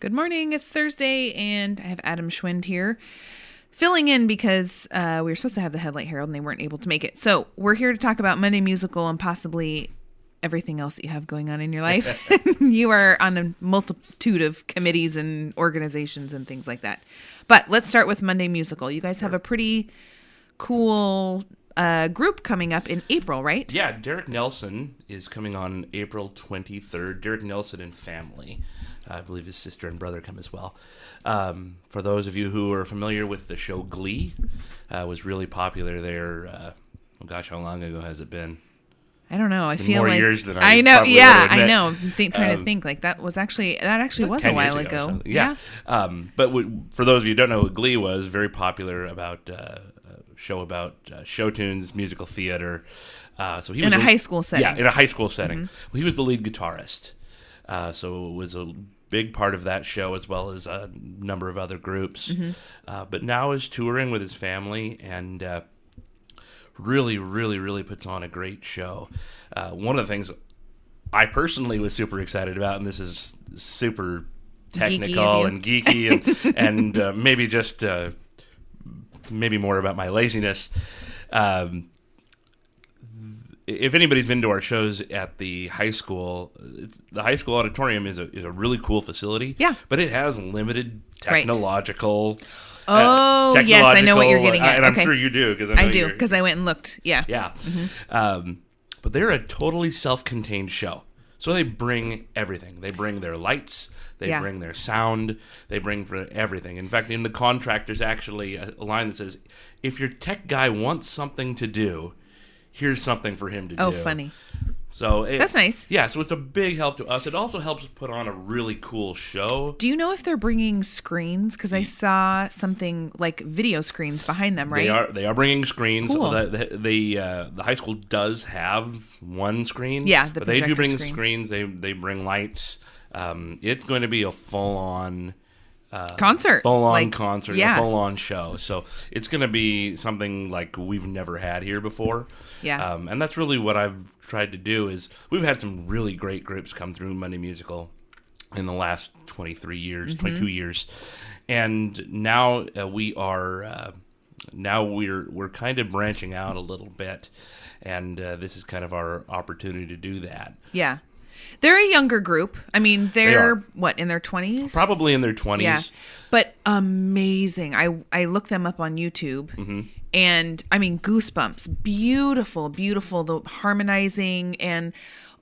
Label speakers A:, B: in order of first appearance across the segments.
A: Good morning. It's Thursday, and I have Adam Schwend here, filling in because we were supposed to have the Headlight Herald, and they weren't able to make it. So we're here to talk about Monday Musical and possibly everything else that you have going on in your life. You are on a multitude of committees and organizations and things like that. But let's start with Monday Musical. You guys have a pretty cool group coming up in April, right?
B: Yeah, Derek Nelson is coming on April 23rd. Derek Nelson and family. I believe his sister and brother come as well. For those of you who are familiar with the show Glee, was really popular there. How long ago has it been?
A: I don't know.
B: It's
A: I
B: been
A: feel
B: more
A: like
B: years than
A: I know.
B: probably
A: Yeah,
B: would admit.
A: I know. I'm trying to think. Like that actually was a while ago.
B: Yeah. But for those of you who don't know what Glee was, very popular about show about show tunes, musical theater. So he was
A: in a high school setting.
B: Yeah, in a high school setting.
A: Mm-hmm.
B: Well, he was the lead guitarist. So it was a big part of that show, as well as a number of other groups. Mm-hmm. But now is touring with his family and really puts on a great show. One of the things I personally was super excited about, and this is super technical and geeky and maybe just maybe more about my laziness. If anybody's been to our shows at the high school, the high school auditorium is a really cool facility.
A: Yeah.
B: But it has limited technological.
A: Right. Yes, I know what you're getting at.
B: And I'm
A: okay.
B: sure you do.
A: I do, because I went and looked. Yeah.
B: Yeah.
A: Mm-hmm.
B: But they're a totally self-contained show. So they bring everything. They bring their lights. They bring their sound. They bring for everything. In fact, in the contract, there's actually a line that says, if your tech guy wants something to do, here's something for him to do.
A: Oh, funny.
B: So
A: that's nice.
B: Yeah, so it's a big help to us. It also helps put on a really cool show.
A: Do you know if they're bringing screens? Because I saw something like video screens behind them, right?
B: They are bringing screens.
A: Cool.
B: The high school does have one screen.
A: Yeah,
B: but they do bring screens. They bring lights. It's going to be a full-on
A: concert.
B: Concert, a full-on show. So it's going to be something like we've never had here before.
A: Yeah.
B: And that's really what I've tried to do is we've had some really great groups come through Monday Musical in the last 22 years. And now we're kind of branching out a little bit. And this is kind of our opportunity to do that.
A: Yeah. They're a younger group. I mean, they're what, in their 20s?
B: Probably in their 20s.
A: Yeah. But amazing. I looked them up on YouTube. Mm-hmm. And I mean, goosebumps. Beautiful, the harmonizing. And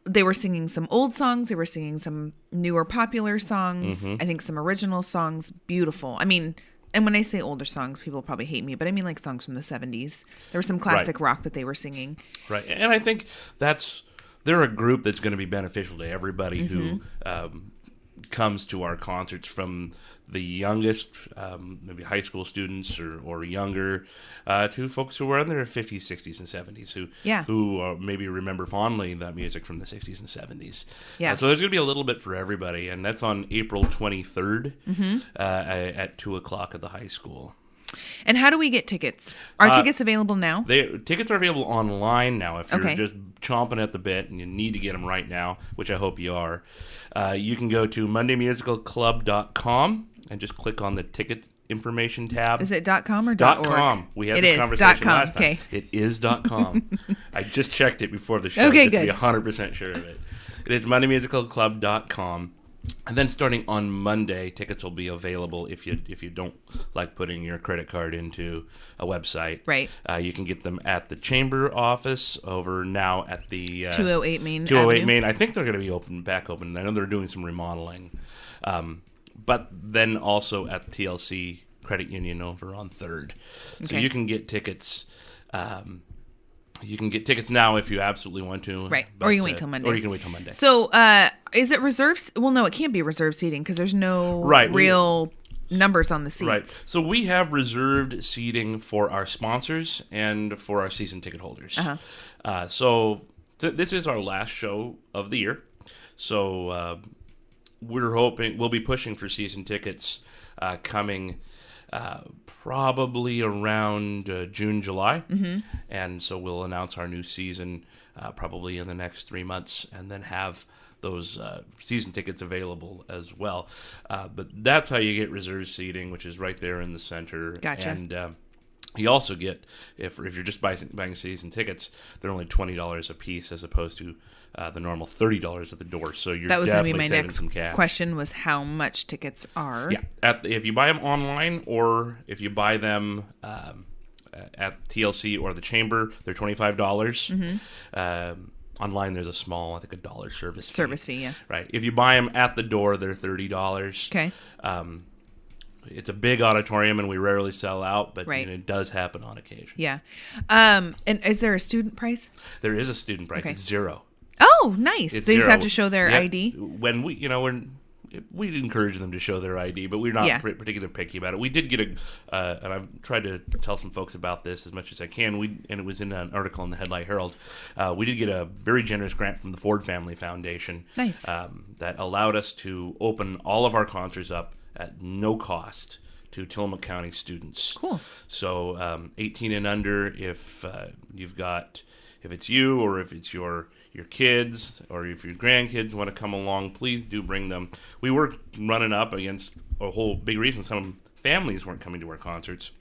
A: they were singing some old songs. They were singing some newer popular songs. Mm-hmm. I think some original songs. Beautiful. I mean, and when I say older songs, people probably hate me, but I mean like songs from the 70s. There was some classic rock that they were singing.
B: Right. And I think they're a group that's going to be beneficial to everybody who comes to our concerts, from the youngest, maybe high school students or younger, to folks who are in their 50s, 60s, and 70s who maybe remember fondly that music from the 60s and 70s. Yeah. So there's going to be a little bit for everybody, and that's on April 23rd at 2 o'clock at the high school.
A: And how do we get tickets? Are tickets available now?
B: Tickets are available online now. If you're just chomping at the bit and you need to get them right now, which I hope you are, you can go to mondaymusicalclub.com and just click on the ticket information tab.
A: Is it .com or
B: .com? We had this conversation last time.
A: Okay.
B: It is .com. I just checked it before the show just to be 100% sure of it. It is mondaymusicalclub.com. And then starting on Monday, tickets will be available if you don't like putting your credit card into a website.
A: Right.
B: You can get them at the Chamber office over now at the
A: 208 Main
B: 208
A: Avenue.
B: Main. I think they're going to be back open. I know they're doing some remodeling. But then also at TLC Credit Union over on 3rd. So you can get tickets. You can get tickets now if you absolutely want to.
A: Right. Or you can wait till Monday. So is it reserved? Well, no, it can't be reserved seating because there's no real numbers on the seats.
B: Right. So we have reserved seating for our sponsors and for our season ticket holders. So this is our last show of the year. So we're hoping we'll be pushing for season tickets coming probably around June, July. Mm-hmm. And so we'll announce our new season probably in the next 3 months, and then have season tickets available as well. But that's how you get reserved seating, which is right there in the center.
A: Gotcha.
B: And you also get, if you're just buying season tickets, they're only $20 a piece as opposed to the normal $30 at the door. So you're
A: that was going to
B: definitely
A: be my
B: saving
A: next
B: some cash.
A: question was how much tickets are.
B: Yeah, if you buy them online or if you buy them at TLC or the Chamber, they're $25. Online, there's a small, I think, $1 service fee.
A: Yeah.
B: Right. If you buy them at the door, they're $30.
A: Okay.
B: It's a big auditorium, and we rarely sell out, but
A: Right.
B: it does happen on occasion.
A: Yeah. And is there a student price?
B: There is a student price.
A: Okay.
B: It's $0.
A: Oh, nice.
B: It's
A: They just
B: $0.
A: have to show their
B: Yeah.
A: ID?
B: When we encourage them to show their ID, but we're not
A: Yeah.
B: particularly picky about it. We did get and I've tried to tell some folks about this as much as I can. And it was in an article in the Headlight Herald. We did get a very generous grant from the Ford Family Foundation.
A: Nice.
B: That allowed us to open all of our concerts up at no cost to Tillamook County students.
A: Cool.
B: So 18 and under, if it's you or if it's your kids or if your grandkids want to come along, please do bring them. We were running up against a whole big reason some families weren't coming to our concerts.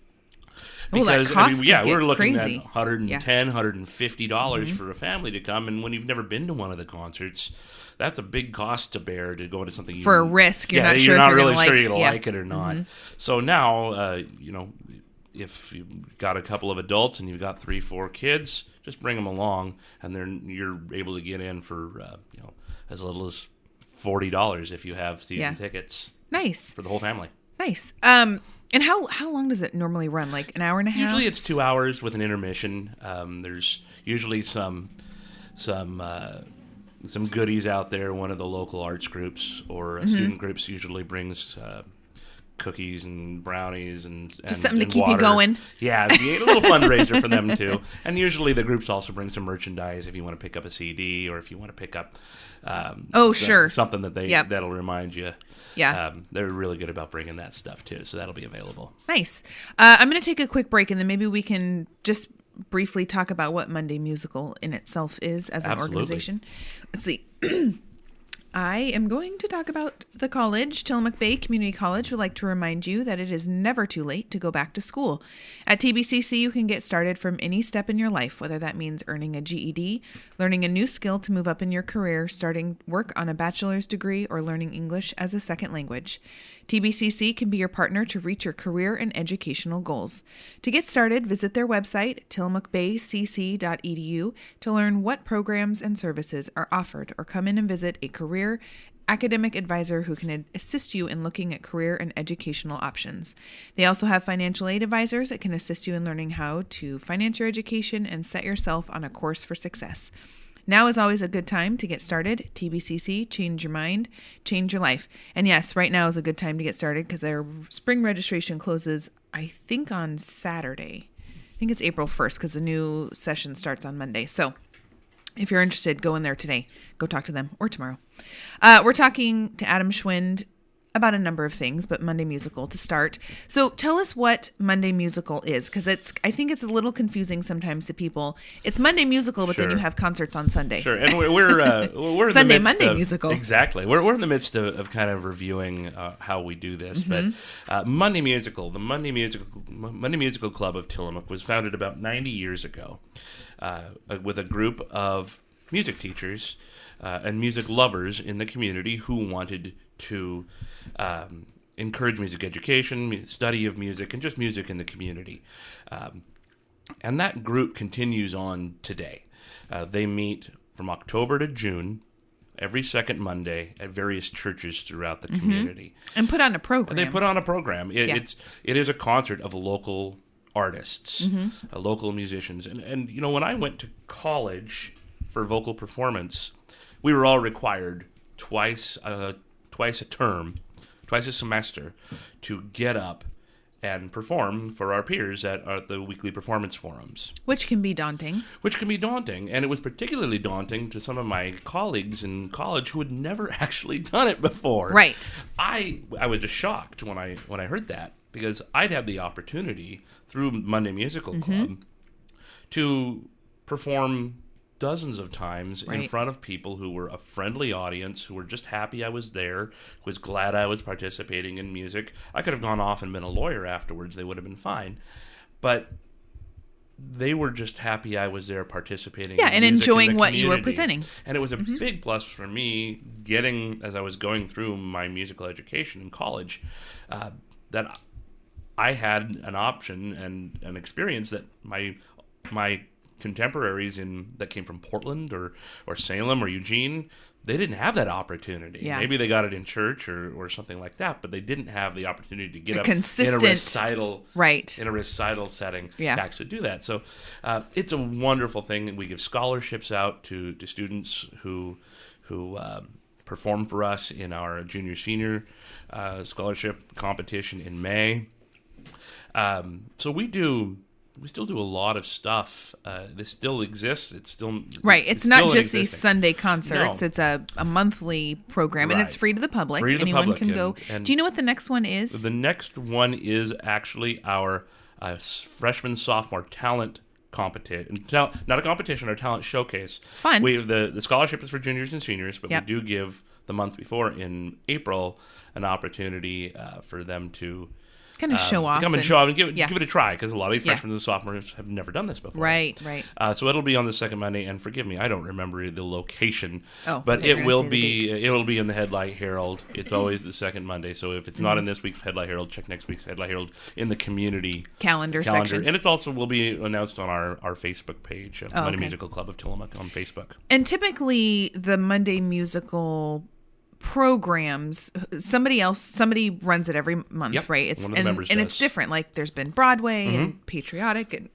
B: Because we're looking
A: crazy.
B: at $110, $150 for a family to come, and when you've never been to one of the concerts, that's a big cost to bear to go to something
A: For a risk, you're not sure
B: you're
A: if
B: not
A: you're
B: really
A: gonna
B: sure
A: like-
B: you're gonna
A: yeah.
B: like it or not. So now, if you've got a couple of adults and you've got 3-4 kids, just bring them along, and then you're able to get in for as little as $40 if you have season tickets.
A: Nice.
B: For the whole family.
A: Nice. And how long does it normally run? Like an hour and a half?
B: Usually it's 2 hours with an intermission. There's usually some goodies out there. One of the local arts groups or student groups usually brings cookies and brownies and
A: Just something to
B: and
A: keep you
B: water.
A: going.
B: Yeah, it's a little fundraiser for them too. And usually the groups also bring some merchandise if you want to pick up a CD or if you want to pick up
A: sure.
B: something that
A: Yep.
B: that'll remind you.
A: Yeah.
B: They're really good about bringing that stuff too, so that'll be available.
A: Nice. I'm going to take a quick break, and then maybe we can just briefly talk about what Monday Musical in itself is as an
B: Absolutely.
A: organization. Let's see. I am going to talk about the college. Tillamook Bay Community College would like to remind you that it is never too late to go back to school. At TBCC, you can get started from any step in your life, whether that means earning a GED, learning a new skill to move up in your career, starting work on a bachelor's degree, or learning English as a second language. TBCC can be your partner to reach your career and educational goals. To get started, visit their website, tillamookbaycc.edu, to learn what programs and services are offered, or come in and visit a career academic advisor who can assist you in looking at career and educational options. They also have financial aid advisors that can assist you in learning how to finance your education and set yourself on a course for success. Now is always a good time to get started. TBCC, change your mind, change your life. And yes, right now is a good time to get started because their spring registration closes, I think, on Saturday. I think it's April 1st because the new session starts on Monday. So if you're interested, go in there today. Go talk to them or tomorrow. We're talking to Adam Schwend about a number of things, but Monday Musical to start. So tell us what Monday Musical is, because I think it's a little confusing sometimes to people. It's Monday Musical, but then you have concerts on Sunday.
B: Sure, and we're in
A: Sunday,
B: the midst
A: Monday
B: of,
A: Musical.
B: Exactly. We're in the midst of kind of reviewing how we do this, but Monday Musical, the Monday Musical Club of Tillamook was founded about 90 years ago with a group of music teachers and music lovers in the community who wanted to encourage music education, study of music, and just music in the community. And that group continues on today. They meet from October to June, every second Monday, at various churches throughout the community.
A: And put on a program.
B: They put on a program. It is a concert of local artists, local musicians. And you know, when I went to college for vocal performance, we were all required twice a semester to get up and perform for our peers at the weekly performance forums.
A: Which can be daunting.
B: And it was particularly daunting to some of my colleagues in college who had never actually done it before.
A: Right.
B: I was just shocked when I heard that, because I'd had the opportunity through Monday Musical Club to perform dozens of times in
A: Right.
B: front of people who were a friendly audience, who were just happy I was there, was glad I was participating in music. I could have gone off and been a lawyer afterwards. They would have been fine. But they were just happy I was there participating
A: Yeah,
B: in
A: and
B: music
A: enjoying
B: in the
A: what you were
B: community.
A: presenting.
B: And it was a big plus for me getting, as I was going through my musical education in college, that I had an option and an experience that my contemporaries that came from Portland or Salem or Eugene, they didn't have that opportunity.
A: Yeah.
B: Maybe they got it in church or something like that, but they didn't have the opportunity to get up
A: consistent,
B: in a recital,
A: right,
B: in a recital setting
A: Yeah.
B: to actually do that. So it's a wonderful thing, and we give scholarships out to students who perform for us in our junior-senior scholarship competition in May. So we still do a lot of stuff. This still exists. It's still
A: right. It's not
B: still
A: just these
B: existing.
A: Sunday concerts.
B: No.
A: It's a monthly program, and
B: Right.
A: it's free to the public.
B: Free to the
A: Anyone
B: public,
A: can go.
B: and
A: Do you know what the next one is?
B: The next one is actually our freshman-sophomore talent competition. Not a competition, our talent showcase.
A: Fun.
B: The scholarship is for juniors and seniors, but
A: Yep.
B: we do give the month before in April an opportunity for them to
A: Kind of show off.
B: to come and show off and give
A: yeah.
B: it a try, because a lot of these
A: Yeah.
B: freshmen and sophomores have never done this before.
A: Right.
B: So it'll be on the second Monday, and forgive me, I don't remember the location,
A: Oh,
B: but
A: I thought you were
B: it will
A: gonna say the
B: be in the Headlight Herald. It's always the second Monday, so if it's not in this week's Headlight Herald, check next week's Headlight Herald in the community
A: Calendar section.
B: and it's also will be announced on our Facebook page, Monday
A: okay.
B: Musical Club of Tillamook on Facebook.
A: And typically, the Monday musical programs, somebody runs it every month,
B: Yep,
A: right? It's
B: one of the members
A: and it's
B: does.
A: different. Like there's been Broadway and patriotic and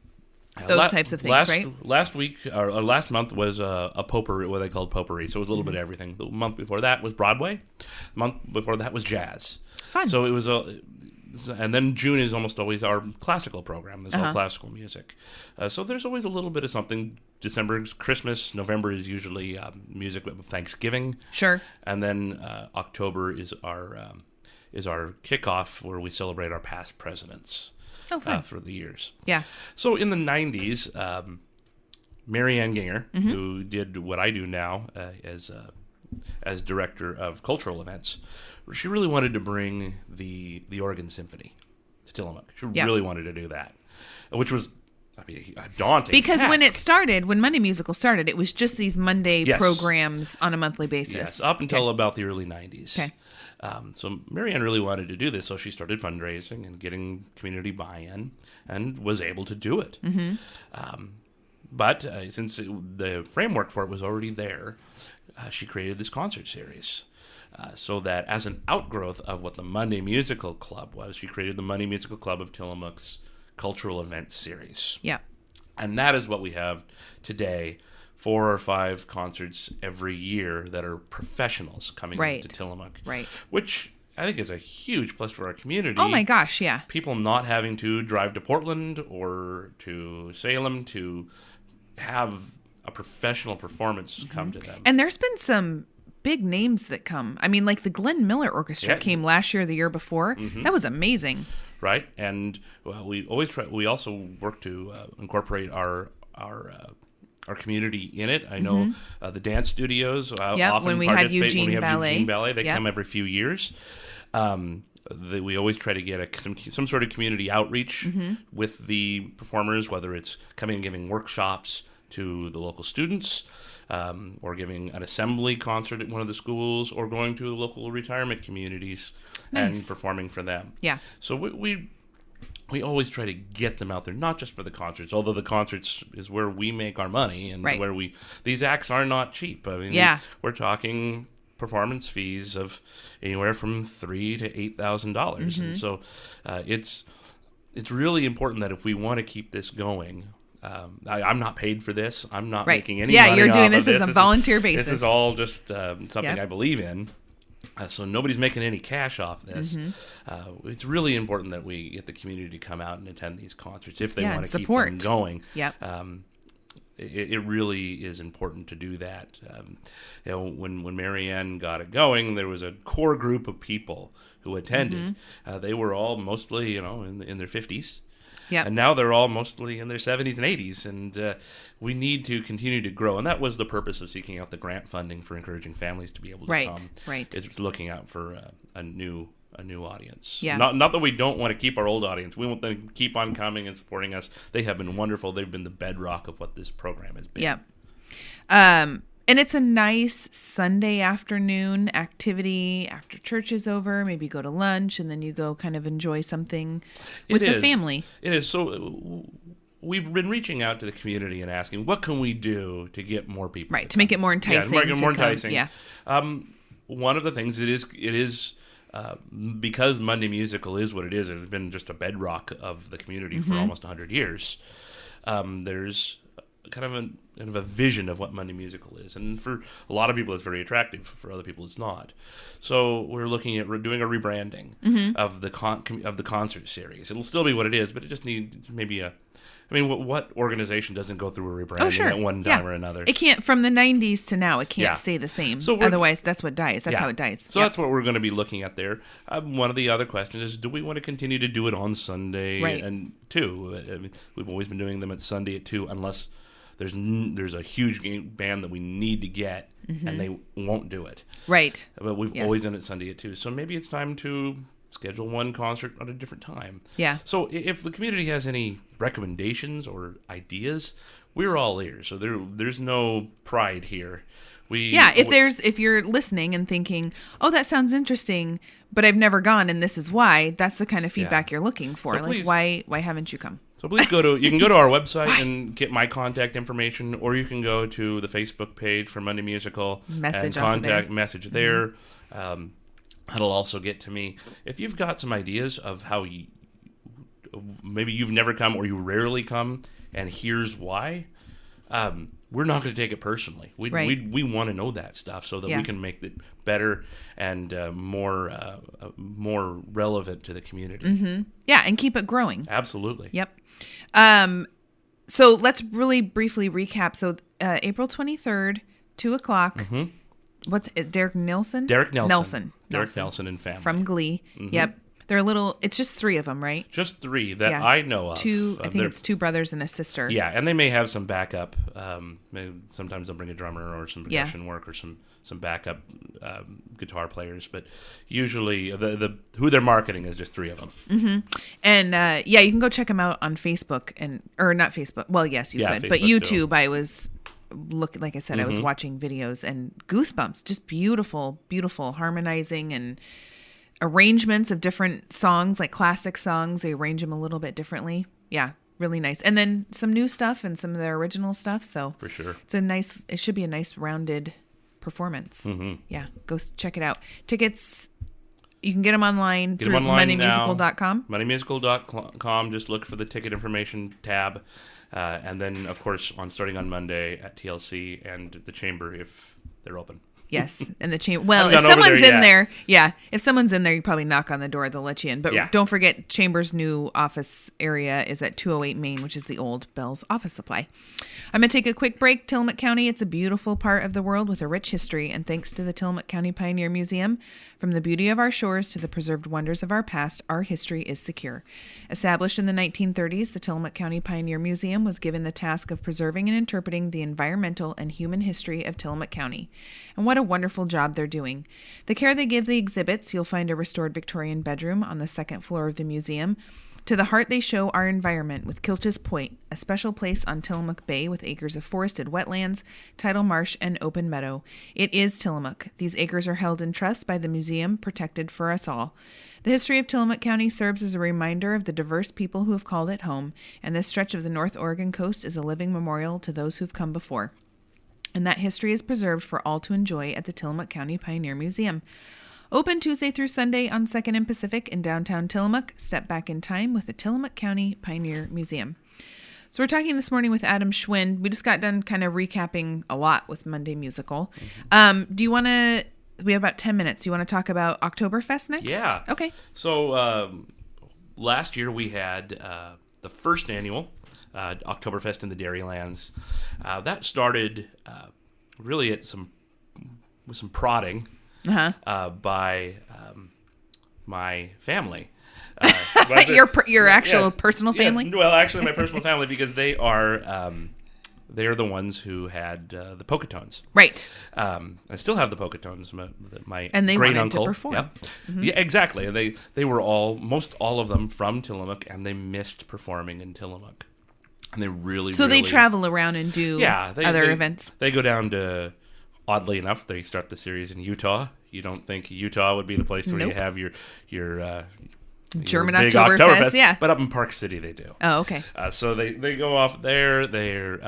A: those types of things, right?
B: Last week or last month was a potpourri, what they called potpourri. So it was a little bit of everything. The month before that was Broadway. The month before that was jazz.
A: Fun.
B: So it was and then June is almost always our classical program. There's all classical music. So there's always a little bit of something. December is Christmas. November is usually music of Thanksgiving.
A: Sure.
B: And then October is our kickoff, where we celebrate our past presidents.
A: Oh, fun.
B: For the years.
A: Yeah.
B: So in the 90s, Mary Ann Ginger, who did what I do now as director of cultural events, she really wanted to bring the Oregon Symphony to Tillamook. She really wanted to do that, which was a daunting
A: Because
B: task.
A: when Monday Musical started, it was just these Monday
B: Yes.
A: programs on a monthly basis.
B: Yes, up until about the early 90s.
A: Okay.
B: So Mary Ann really wanted to do this, so she started fundraising and getting community buy-in, and was able to do it. But since the framework for it was already there, she created this concert series. So that as an outgrowth of what the Monday Musical Club was, she created the Monday Musical Club of Tillamook's cultural events series.
A: Yeah.
B: And that is what we have today. 4 or 5 concerts every year that are professionals coming
A: Right.
B: to Tillamook.
A: Right.
B: Which I think is a huge plus for our community.
A: Oh my gosh, yeah.
B: People not having to drive to Portland or to Salem to have a professional performance come to them.
A: And there's been some big names that come. I mean, like the Glenn Miller Orchestra
B: Yeah.
A: came last year or the year before. That was amazing.
B: Right, and we always try. We also work to incorporate our community in it. I know the dance studios often
A: when we had
B: participate
A: Eugene
B: when we have
A: Ballet.
B: Eugene Ballet. They
A: Yep.
B: come every few years. We always try to get some sort of community outreach with the performers, whether it's coming and giving workshops to the local students, or giving an assembly concert at one of the schools, or going to local retirement communities and performing for them.
A: Yeah.
B: So we always try to get them out there, not just for the concerts, although the concerts is where we make our money, and
A: Right.
B: where these acts are not cheap. I mean,
A: Yeah.
B: we're talking performance fees of anywhere from $3,000 to $8,000, and so it's really important that if we want to keep this going. I'm not paid for this. I'm not
A: Right.
B: making any
A: Yeah,
B: money
A: you're doing
B: off of
A: this as a volunteer basis.
B: This is all just something
A: Yep.
B: I believe in. So nobody's making any cash off this. It's really important that we get the community to come out and attend these concerts if they
A: Yeah,
B: want
A: and
B: to keep
A: support.
B: them going.
A: Yep.
B: It really is important to do that. When Mary Ann got it going, there was a core group of people who attended. They were all mostly, in their 50s.
A: Yep.
B: And now they're all mostly in their 70s and 80s, and we need to continue to grow. And that was the purpose of seeking out the grant funding for encouraging families to be able to come.
A: Right.
B: Is looking out for a new audience.
A: Yeah.
B: Not that we don't want to keep our old audience. We want them to keep on coming and supporting us. They have been wonderful. They've been the bedrock of what this program has been.
A: Yep. And it's a nice Sunday afternoon activity after church is over. Maybe go to lunch and then you go kind of enjoy something with the family.
B: It is. So we've been reaching out to the community and asking, what can we do to get more people?
A: Right, to make it more enticing.
B: Yeah, to make it more enticing.
A: Yeah.
B: One of the things it is because Monday Musical is what it is. It's been just a bedrock of the community for almost 100 years. There's kind of a vision of what Monday Musical is, and for a lot of people it's very attractive. For other people it's not. So we're looking at doing a rebranding of the concert series. It'll still be what it is, but it just needs maybe what organization doesn't go through a rebranding at one time or another?
A: It can't, from the 90s to now, it can't stay the same. So otherwise, that's what dies. That's how it dies.
B: So that's what we're going to be looking at there. One of the other questions is, do we want to continue to do it on Sunday and 2? I mean, we've always been doing them at Sunday at 2 unless there's a huge band that we need to get and they won't do it.
A: Right.
B: But we've always done it Sunday at 2. So maybe it's time to schedule one concert at a different time.
A: Yeah.
B: So if the community has any recommendations or ideas, we're all ears. So there's no pride here.
A: If you're listening and thinking, oh, that sounds interesting, but I've never gone and this is why, that's the kind of feedback you're looking for.
B: So
A: please, why haven't you come?
B: So please you can go to our website and get my contact information, or you can go to the Facebook page for Monday Musical and contact message there. That'll also get to me. If you've got some ideas of how maybe you've never come or you rarely come, and here's why, we're not going to take it personally. We want to know that stuff so that we can make it better and more relevant to the community.
A: Mm-hmm. Yeah, and keep it growing.
B: Absolutely.
A: Yep. So let's really briefly recap. So April 23rd, 2 o'clock. Mm-hmm. What's it? Derek Nelson?
B: Derek Nelson. Derek Nelson and family.
A: From Glee. Mm-hmm. Yep. They're it's just 3 of them, right?
B: Just 3 that I know of.
A: I think it's 2 brothers and a sister.
B: Yeah, and they may have some backup. Sometimes they'll bring a drummer or some percussion work or some backup guitar players. But usually who they're marketing is just 3 of them.
A: Mm-hmm. And you can go check them out on Facebook or not Facebook. Well, yes, you could.
B: Facebook
A: but YouTube,
B: too.
A: I was like I said, I was watching videos and goosebumps. Just beautiful, beautiful harmonizing and arrangements of different songs, like classic songs. They arrange them a little bit differently. Yeah, really nice. And then some new stuff and some of their original stuff. So
B: for sure,
A: it should be a nice rounded performance. Mm-hmm. Yeah, go check it out. Tickets, you can get them online through MondayMusical.com.
B: MondayMusical.com. Just look for the ticket information tab. And then, of course, starting on Monday at TLC and the Chamber if they're open.
A: Yes, and the chamber. Well, if someone's in there, if someone's in there, you probably knock on the door. They'll let you in. But don't forget, Chamber's new office area is at 208 Main, which is the old Bell's Office Supply. I'm going to take a quick break. Tillamook County, it's a beautiful part of the world with a rich history, and thanks to the Tillamook County Pioneer Museum, from the beauty of our shores to the preserved wonders of our past, our history is secure. Established in the 1930s, the Tillamook County Pioneer Museum was given the task of preserving and interpreting the environmental and human history of Tillamook County. And what a wonderful job they're doing. The care they give the exhibits, you'll find a restored Victorian bedroom on the 2nd floor of the museum. To the heart they show our environment with Kilch's Point, a special place on Tillamook Bay with acres of forested wetlands, tidal marsh, and open meadow. It is Tillamook. These acres are held in trust by the museum, protected for us all. The history of Tillamook County serves as a reminder of the diverse people who have called it home, and this stretch of the North Oregon coast is a living memorial to those who've come before. And that history is preserved for all to enjoy at the Tillamook County Pioneer Museum. Open Tuesday through Sunday on 2nd and Pacific in downtown Tillamook. Step back in time with the Tillamook County Pioneer Museum. So we're talking this morning with Adam Schwend. We just got done kind of recapping a lot with Monday Musical. Do you want to... We have about 10 minutes. Do you want to talk about Oktoberfest next?
B: Yeah.
A: Okay.
B: So last year we had the first annual Oktoberfest in the Dairylands. That started really with some prodding by my family.
A: Your actual personal family?
B: Yes. Well, actually, my personal family, because they are they're the ones who had the Pocatones.
A: Right.
B: I still have the Pocatones. My
A: and they
B: great
A: wanted
B: uncle.
A: to perform.
B: Yep. Yeah, exactly. And they were most all of them from Tillamook, and they missed performing in Tillamook. And they really
A: they travel around and do other events.
B: They go down to, oddly enough, they start the series in Utah. You don't think Utah would be the place where you have your
A: German
B: big
A: Oktoberfest, yeah.
B: But up in Park City they do.
A: Oh, okay.
B: So they go off there. They're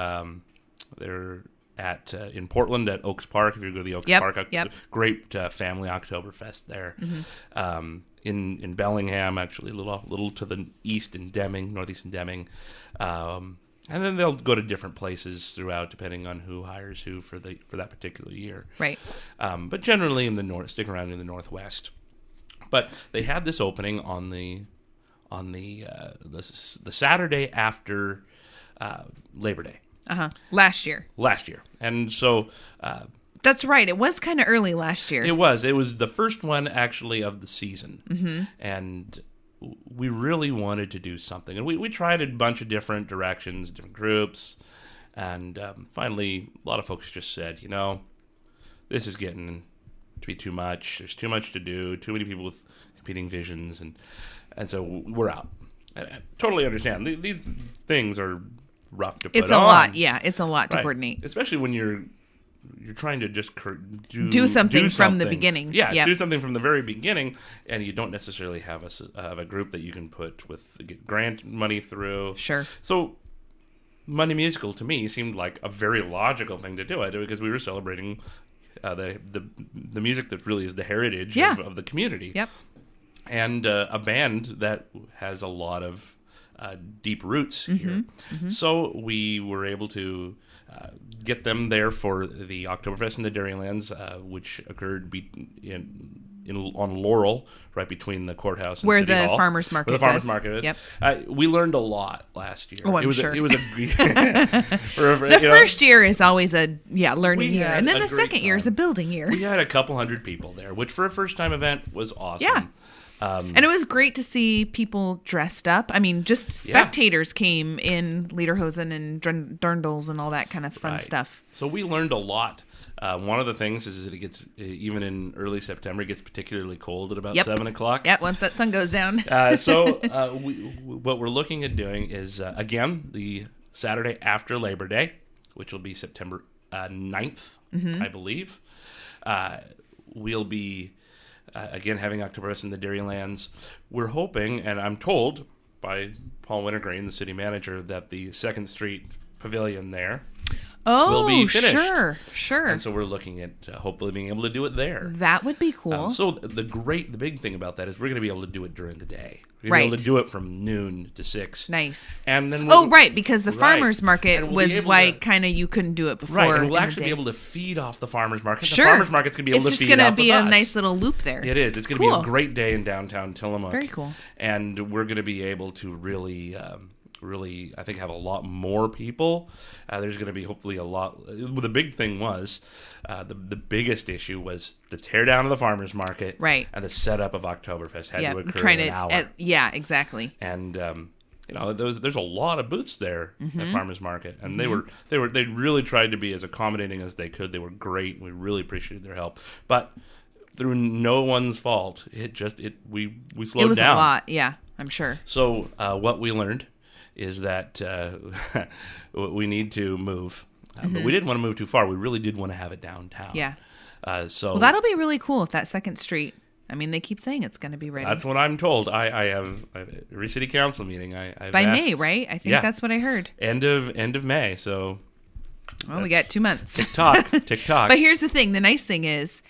B: at in Portland at Oaks Park. If you go to the Oaks Park, great family Oktoberfest there. In Bellingham, actually, a little to the east in Deming, northeast in Deming. And then they'll go to different places throughout, depending on who hires who for that particular year.
A: Right.
B: But generally in the north, stick around in the Northwest. But they had this opening on the Saturday after Labor Day.
A: Last year.
B: And so
A: that's right. It was kind of early last year.
B: It was the first one actually of the season. And we really wanted to do something. And we tried a bunch of different directions, different groups. And finally, a lot of folks just said, this is getting to be too much. There's too much to do, too many people with competing visions. And so we're out. I totally understand. These things are rough to put on.
A: It's a lot. Yeah, it's a lot to coordinate.
B: Especially when you're trying to just
A: do something from the beginning.
B: Yeah, do something from the very beginning, and you don't necessarily have a group that you can get grant money through.
A: Sure.
B: So Monday Musical to me seemed like a very logical thing to do. I do because we were celebrating the music that really is the heritage of the community.
A: Yep.
B: And a band that has a lot of deep roots here. So we were able to get them there for the Oktoberfest in the Dairylands, which occurred on Laurel, right between the courthouse and
A: Where
B: City
A: the
B: Hall.
A: farmers market
B: Where the farmers market is.
A: Yep.
B: We learned a lot last year.
A: Oh, I'm sure.
B: It was
A: the first year is always a learning year, and then the second year is a building year.
B: We had a couple hundred people there, which for a first time event was awesome.
A: Yeah. And it was great to see people dressed up. I mean, just spectators came in lederhosen and dirndls and all that kind of fun stuff.
B: So we learned a lot. One of the things is that it gets, even in early September, it gets particularly cold at about 7 o'clock.
A: Yeah, once that sun goes down.
B: What we're looking at doing is, again, the Saturday after Labor Day, which will be September 9th, I believe. We'll be... again, having Oktoberfest in the Dairylands. We're hoping, and I'm told by Paul Wintergreen, the city manager, that the 2nd Street Pavilion there will be finished.
A: Sure.
B: And so we're looking at hopefully being able to do it there.
A: That would be cool.
B: So the big thing about that is we're going to be able to do it during the day. We're going to be able to do it from noon to 6.
A: Nice.
B: And then
A: because the farmers market was why kind of you couldn't do it before.
B: Right, and we'll actually be able to feed off the farmers market.
A: Sure.
B: The farmers market's going to be able to feed off of us.
A: It's just going to be a nice little loop there.
B: It is. It's going to be a great day in downtown Tillamook.
A: Very cool.
B: And we're going to be able to really, I think, have a lot more people. There's going to be hopefully a lot. The big thing was, the biggest issue was the tear down of the farmers market,
A: right,
B: and the setup of Oktoberfest had to occur in an hour.
A: Exactly.
B: And there's a lot of booths there at farmers market, and they really tried to be as accommodating as they could. They were great. We really appreciated their help, but through no one's fault, we slowed down.
A: It was a lot, yeah, I'm sure.
B: So what we learned is that we need to move. But we didn't want to move too far. We really did want to have it downtown.
A: Yeah.
B: So
A: that'll be really cool if that 2nd Street. I mean, they keep saying it's going to be ready.
B: That's what I'm told. I have every city council meeting. I've
A: by
B: asked,
A: May, right? I think that's what I heard.
B: End of May. So.
A: Well, we got 2 months.
B: Tick tock.
A: But here's the thing. The nice thing is,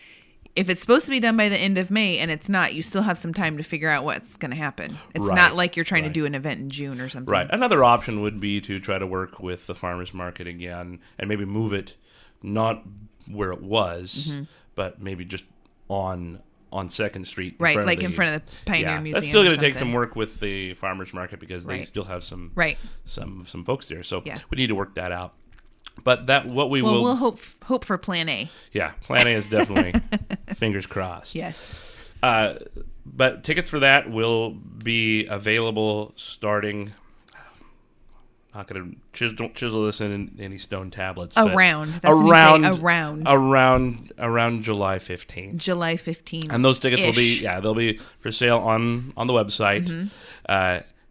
A: if it's supposed to be done by the end of May and it's not, you still have some time to figure out what's going to happen. It's not like you're trying to do an event in June or something.
B: Right. Another option would be to try to work with the farmers market again and maybe move it not where it was, but maybe just on 2nd Street.
A: In front of the Pioneer Museum.
B: That's still going to take some work with the farmers market because they still have some folks there. So we need to work that out. But we'll
A: hope for Plan A.
B: Yeah, Plan A is definitely fingers crossed.
A: Yes.
B: But tickets for that will be available starting. Not going to chisel this in any stone tablets.
A: Around. That's around.
B: Around July 15th.
A: July 15th.
B: And those tickets will be, they'll be for sale on the website.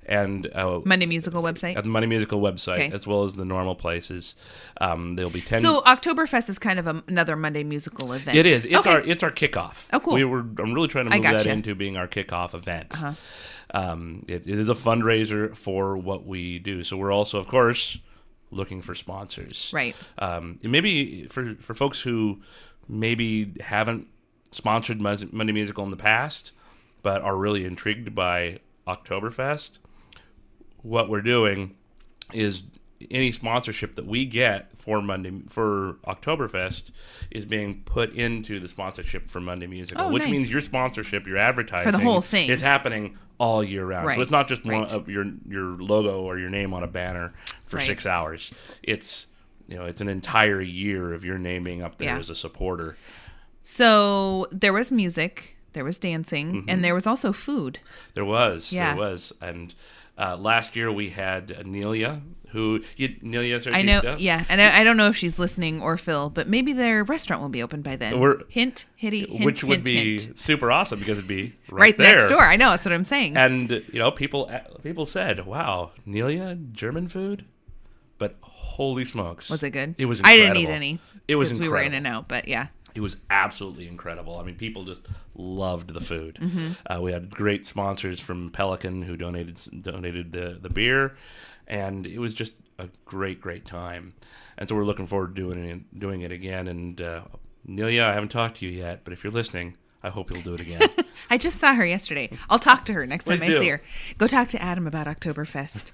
B: And
A: Monday Musical website?
B: At the Monday Musical website, as well as the normal places. There'll be 10.
A: So Oktoberfest is kind of another Monday Musical event.
B: It is. It's our kickoff.
A: Oh, cool.
B: I'm really trying to move that into being our kickoff event. It is a fundraiser for what we do. So we're also, of course, looking for sponsors.
A: Right.
B: Maybe for folks who maybe haven't sponsored Monday Musical in the past, but are really intrigued by Oktoberfest, what we're doing is any sponsorship that we get for Oktoberfest is being put into the sponsorship for Monday Musical, which means your sponsorship, your advertising
A: for the whole thing
B: is happening all year round.
A: Right.
B: So it's not just one of your logo or your name on a banner for 6 hours. It's it's an entire year of your name being up there as a supporter.
A: So there was music, there was dancing, and there was also food.
B: There was. And last year we had Nelia, Nelia Sartista.
A: I know, yeah. And I don't know if she's listening or Phil, but maybe their restaurant will be open by then. Hint,
B: which would be
A: hint.
B: Super awesome because it'd be
A: right
B: there.
A: Next door. I know, that's what I'm saying.
B: And, people said, wow, Nelia, German food? But holy smokes.
A: Was it good?
B: It was incredible.
A: I didn't eat any.
B: It was incredible.
A: We were in and out, but yeah.
B: It was absolutely incredible. I mean, people just loved the food. We had great sponsors from Pelican who donated the beer, and it was just a great time. And so we're looking forward to doing it again. And Nelia, I haven't talked to you yet, but if you're listening, I hope you'll do it again.
A: I just saw her yesterday. I'll talk to her next time I see her. Go talk to Adam about Oktoberfest.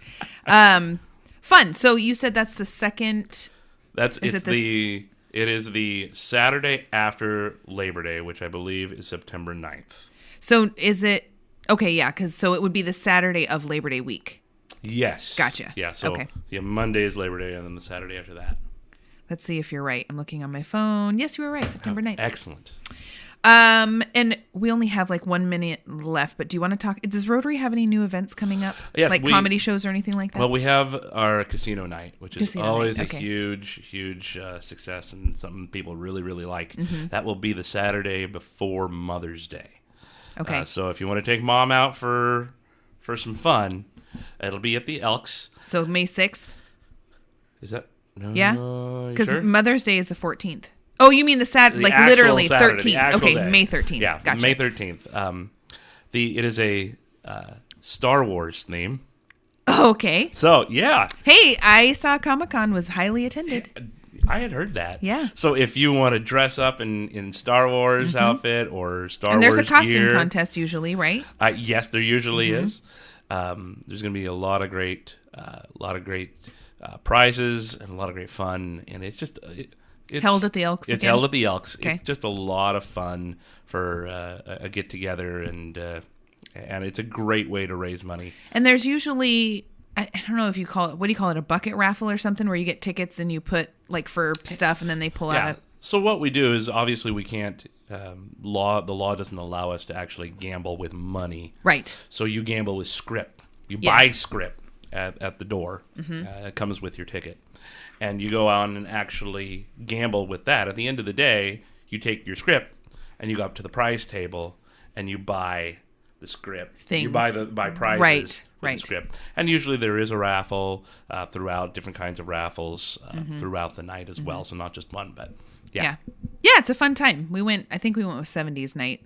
A: Fun. So you said that's the second.
B: It is the Saturday after Labor Day, which I believe is September 9th.
A: So is it... Okay, yeah, so it would be the Saturday of Labor Day week.
B: Yes.
A: Gotcha.
B: Yeah, so Monday is Labor Day, and then the Saturday after that.
A: Let's see if you're right. I'm looking on my phone. Yes, you were right, September 9th.
B: Excellent.
A: And we only have like 1 minute left, but do you want to talk? Does Rotary have any new events coming up?
B: Yes,
A: like comedy shows or anything like that?
B: Well, we have our casino night, which is always a huge success and something people really, really like. That will be the Saturday before Mother's Day.
A: Okay.
B: So if you want to take mom out for some fun, it'll be at the Elks.
A: So May 6th?
B: Is that? No.
A: Yeah. Because
B: sure?
A: Mother's Day is the 14th. Oh, you mean the Saturday, like literally
B: Saturday,
A: 13th. Okay,
B: day.
A: May 13th.
B: Yeah,
A: gotcha.
B: May 13th. It is a Star Wars theme.
A: Okay.
B: So, yeah.
A: Hey, I saw Comic-Con was highly attended.
B: I had heard that.
A: Yeah.
B: So if you want to dress up in Star Wars outfit or Star Wars
A: and there's
B: Wars
A: a costume
B: gear,
A: contest usually, right?
B: Yes, there usually is. There's going to be a lot of great prizes and a lot of great fun, and it's just... It's
A: held at the Elks.
B: It's held at the Elks.
A: Okay.
B: It's just a lot of fun for a get together, and it's a great way to raise money.
A: And there's usually, I don't know if you call it, what do you call it, a bucket raffle or something, where you get tickets and you put like for stuff, and then they pull out.
B: So what we do is obviously we can't. The law doesn't allow us to actually gamble with money.
A: Right.
B: So you gamble with script. You buy script at the door. It comes with your ticket. And you go on and actually gamble with that. At the end of the day, you take your script and you go up to the prize table and you buy the script.
A: Things.
B: You buy prizes with the script. And usually there is a raffle throughout, different kinds of raffles throughout the night as well. So not just one, but yeah.
A: Yeah, it's a fun time. I think we went with 70s night.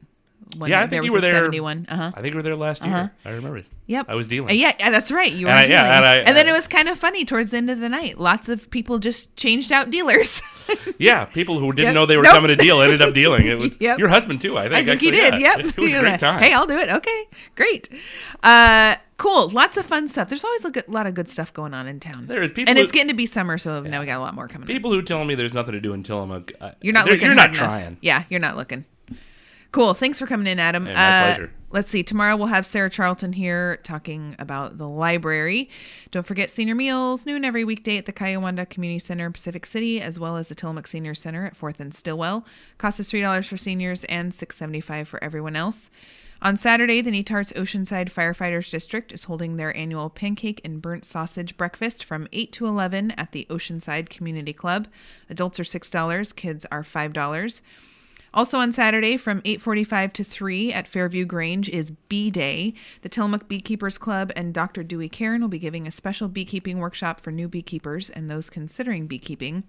B: I think you were there.
A: 71.
B: I think you were there last year. I remember it.
A: Yep.
B: I was dealing.
A: Yeah, that's right. You were dealing. And then it was kind of funny towards the end of the night. Lots of people just changed out dealers.
B: Yeah, people who didn't know they were coming to deal ended up dealing. It was your husband too, I think.
A: I think he did.
B: Yeah.
A: Yep.
B: It was a great time.
A: Hey, I'll do it. Okay, great. Cool. Lots of fun stuff. There's always a lot of good stuff going on in town.
B: There is people,
A: and it's getting to be summer, so now we got a lot more coming.
B: People who tell me there's nothing to do in Tillamook,
A: you're not looking.
B: You're not trying.
A: Yeah, you're not looking. Cool. Thanks for coming in, Adam.
B: Hey, my pleasure.
A: let's see. Tomorrow we'll have Sarah Charlton here talking about the library. Don't forget senior meals, noon every weekday at the Kayawanda Community Center in Pacific City, as well as the Tillamook Senior Center at 4th and Stillwell. Cost is $3 for seniors and $6.75 for everyone else. On Saturday, the Netarts Oceanside Firefighters District is holding their annual pancake and burnt sausage breakfast from 8 to 11 at the Oceanside Community Club. Adults are $6, kids are $5. Also on Saturday from 8:45 to 3 at Fairview Grange is Bee Day. The Tillamook Beekeepers Club and Dr. Dewey Cairn will be giving a special beekeeping workshop for new beekeepers and those considering beekeeping.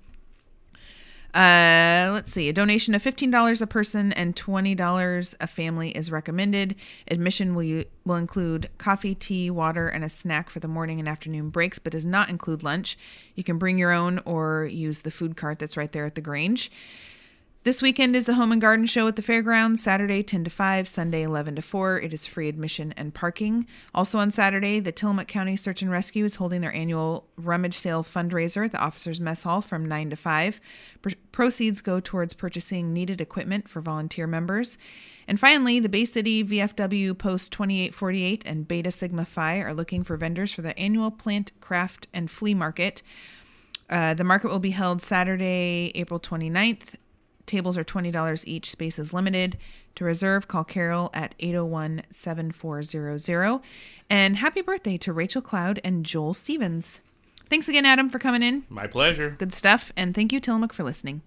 A: Let's see. A donation of $15 a person and $20 a family is recommended. Admission will include coffee, tea, water, and a snack for the morning and afternoon breaks, but does not include lunch. You can bring your own or use the food cart that's right there at the Grange. This weekend is the Home and Garden Show at the fairgrounds, Saturday 10 to 5, Sunday 11 to 4. It is free admission and parking. Also on Saturday, the Tillamook County Search and Rescue is holding their annual rummage sale fundraiser at the Officers Mess Hall from 9 to 5. Proceeds go towards purchasing needed equipment for volunteer members. And finally, the Bay City VFW Post 2848 and Beta Sigma Phi are looking for vendors for the annual Plant, Craft, and Flea Market. The market will be held Saturday, April 29th. Tables are $20 each. Space is limited. To reserve, call Carol at 801-7400. And happy birthday to Rachel Cloud and Joel Stevens. Thanks again, Adam, for coming in.
B: My pleasure.
A: Good stuff. And thank you, Tillamook, for listening.